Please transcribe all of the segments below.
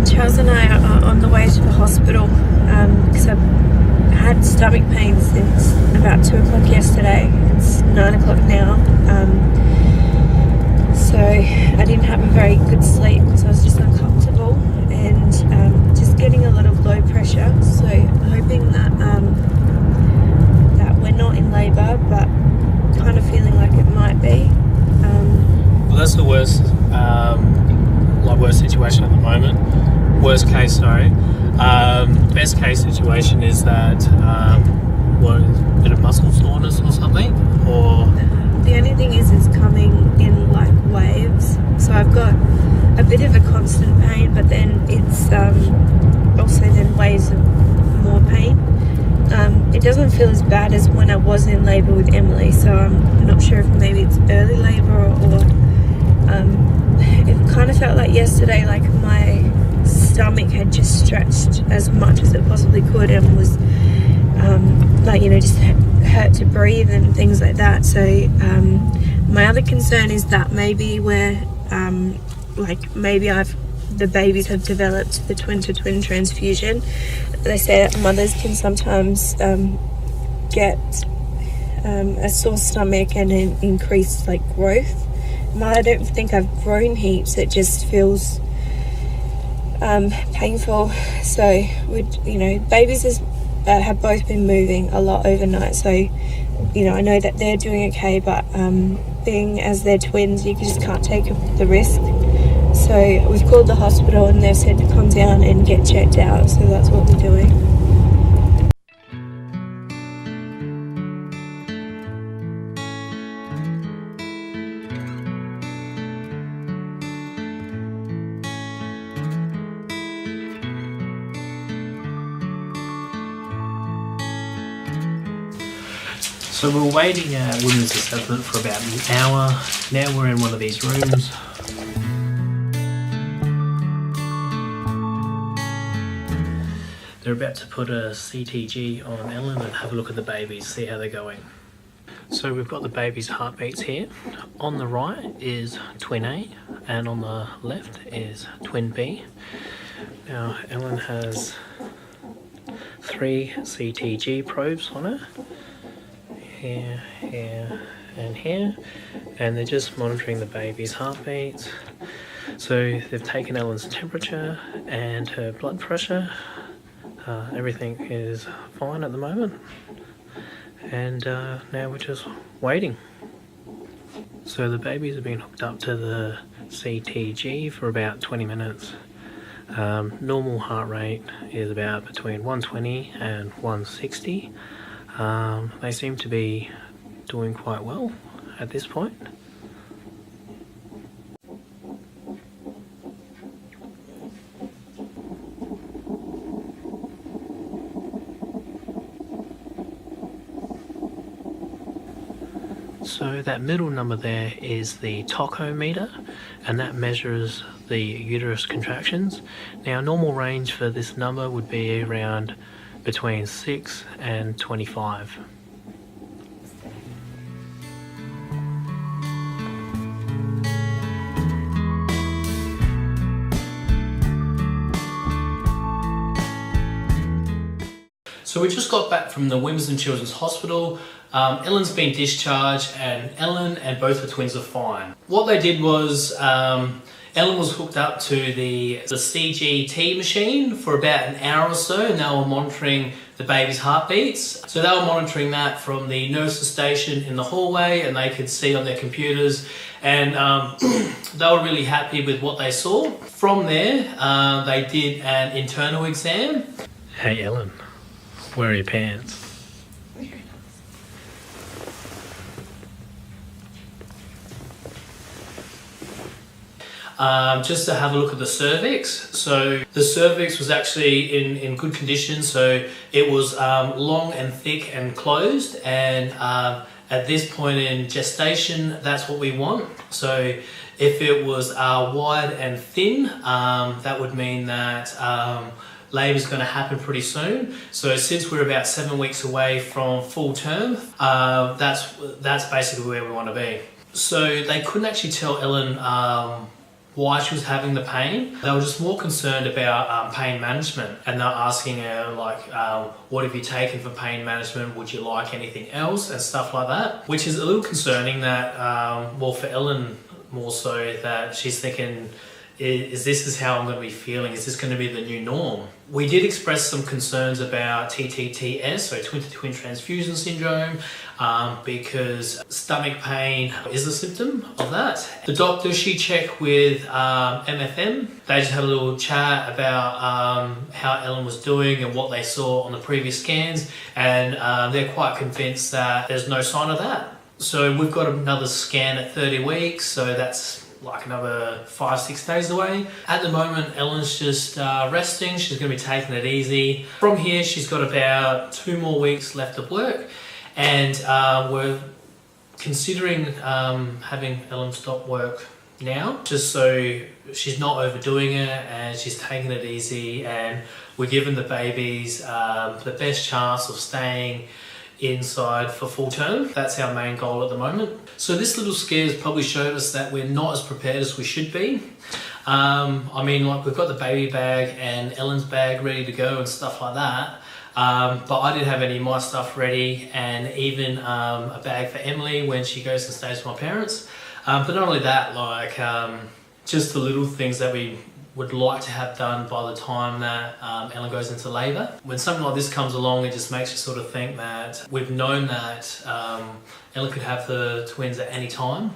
Charles and I are on the way to the hospital because I've had stomach pain since about 2 o'clock yesterday. It's 9 o'clock now. So I didn't have a very good sleep because I was just uncomfortable and just getting a lot of low pressure. So I'm hoping that that we're not in labour, but kind of feeling like it might be. Well, that's the worst situation at the moment. Worst case, sorry. Best case situation is that a bit of muscle soreness or something, or the only thing is it's coming in like waves. So I've got a bit of a constant pain, but then it's also then waves of more pain. It doesn't feel as bad as when I was in labour with Emily, so I'm not sure if maybe it's early labour or it kind of felt like yesterday like my stomach had just stretched as much as it possibly could and was just hurt to breathe and things like that. So my other concern is that maybe the babies have developed the twin-to-twin transfusion. They say that mothers can sometimes get a sore stomach and an increased growth. I don't think I've grown heaps. It just feels painful. So babies have both been moving a lot overnight. So I know that they're doing okay, but being as they're twins, you just can't take the risk. So we've called the hospital and they've said to come down and get checked out. So that's what we're doing. so we were waiting at women's assessment for about an hour. Now we're in one of these rooms. They're about to put a CTG on Ellen and have a look at the babies, see how they're going. So we've got the baby's heartbeats here. On the right is twin A and on the left is twin B. Now Ellen has 3 CTG probes on her. Here, here and here. And they're just monitoring the baby's heartbeats. So they've taken Ellen's temperature and her blood pressure. Everything is fine at the moment. And now we're just waiting. So the babies have been hooked up to the CTG for about 20 minutes. Normal heart rate is about between 120 and 160. They seem to be doing quite well at this point. So that middle number there is the tachometer, and that measures the uterus contractions. Now normal range for this number would be around between 6 and 25. So we just got back from the Women's and Children's Hospital. Ellen's been discharged and Ellen and both the twins are fine. What they did was Ellen was hooked up to the CGT machine for about an hour or so, and they were monitoring the baby's heartbeats. So they were monitoring that from the nurse's station in the hallway, and they could see on their computers, and they were really happy with what they saw. From there, they did an internal exam. Hey Ellen, where are your pants? Just to have a look at the cervix. So the cervix was actually in good condition, so it was long and thick and closed, and at this point in gestation that's what we want. So if it was wide and thin, that would mean that labour is going to happen pretty soon. So since we're about 7 weeks away from full term, that's basically where we want to be. So they couldn't actually tell Ellen why she was having the pain. They were just more concerned about pain management, and they're asking her like, what have you taken for pain management? Would you like anything else? And stuff like that, which is a little concerning that, well, for Ellen more so, that she's thinking, is this how I'm going to be feeling? Is this going to be the new norm? We did express some concerns about TTTS, so twin-to-twin transfusion syndrome, because stomach pain is a symptom of that. The doctor, she checked with MFM. They just had a little chat about how Ellen was doing and what they saw on the previous scans, and they're quite convinced that there's no sign of that. So we've got another scan at 30 weeks, so that's like another 5-6 days away. At the moment, Ellen's just resting. She's going to be taking it easy. From here, she's got about 2 more weeks left of work, and we're considering having Ellen stop work now, just so she's not overdoing it and she's taking it easy, and we're giving the babies the best chance of staying inside for full term. That's our main goal at the moment. So this little scare has probably showed us that we're not as prepared as we should be. I mean, like, we've got the baby bag and Ellen's bag ready to go and stuff like that, but I didn't have any of my stuff ready, and even a bag for Emily when she goes and stays with my parents. But not only that, like, just the little things that we would like to have done by the time that Ellen goes into labour. When something like this comes along, it just makes you sort of think that we've known that Ellen could have the twins at any time,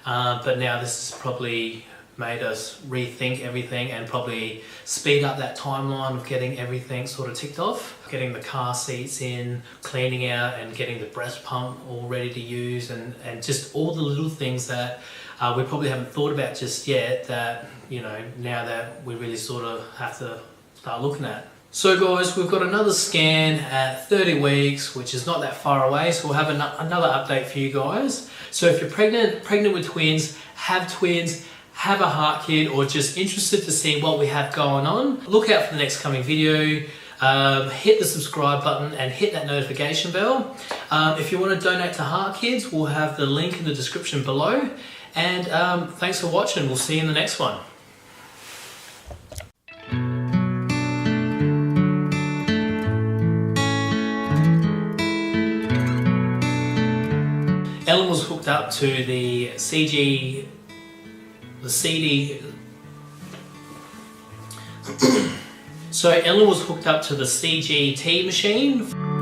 but now this has probably made us rethink everything and probably speed up that timeline of getting everything sort of ticked off. Getting the car seats in, cleaning out, and getting the breast pump all ready to use, and just all the little things that we probably haven't thought about just yet, that, you know, now that we really sort of have to start looking at. So guys, we've got another scan at 30 weeks, which is not that far away, so we'll have another update for you guys. So if you're pregnant with twins, have a heart kit, or just interested to see what we have going on, look out for the next coming video. Hit the subscribe button and hit that notification bell. If you want to donate to Heart Kids, we'll have the link in the description below. And thanks for watching. We'll see you in the next one. Ellen was hooked up to the CD. So Ellen was hooked up to the CGT machine.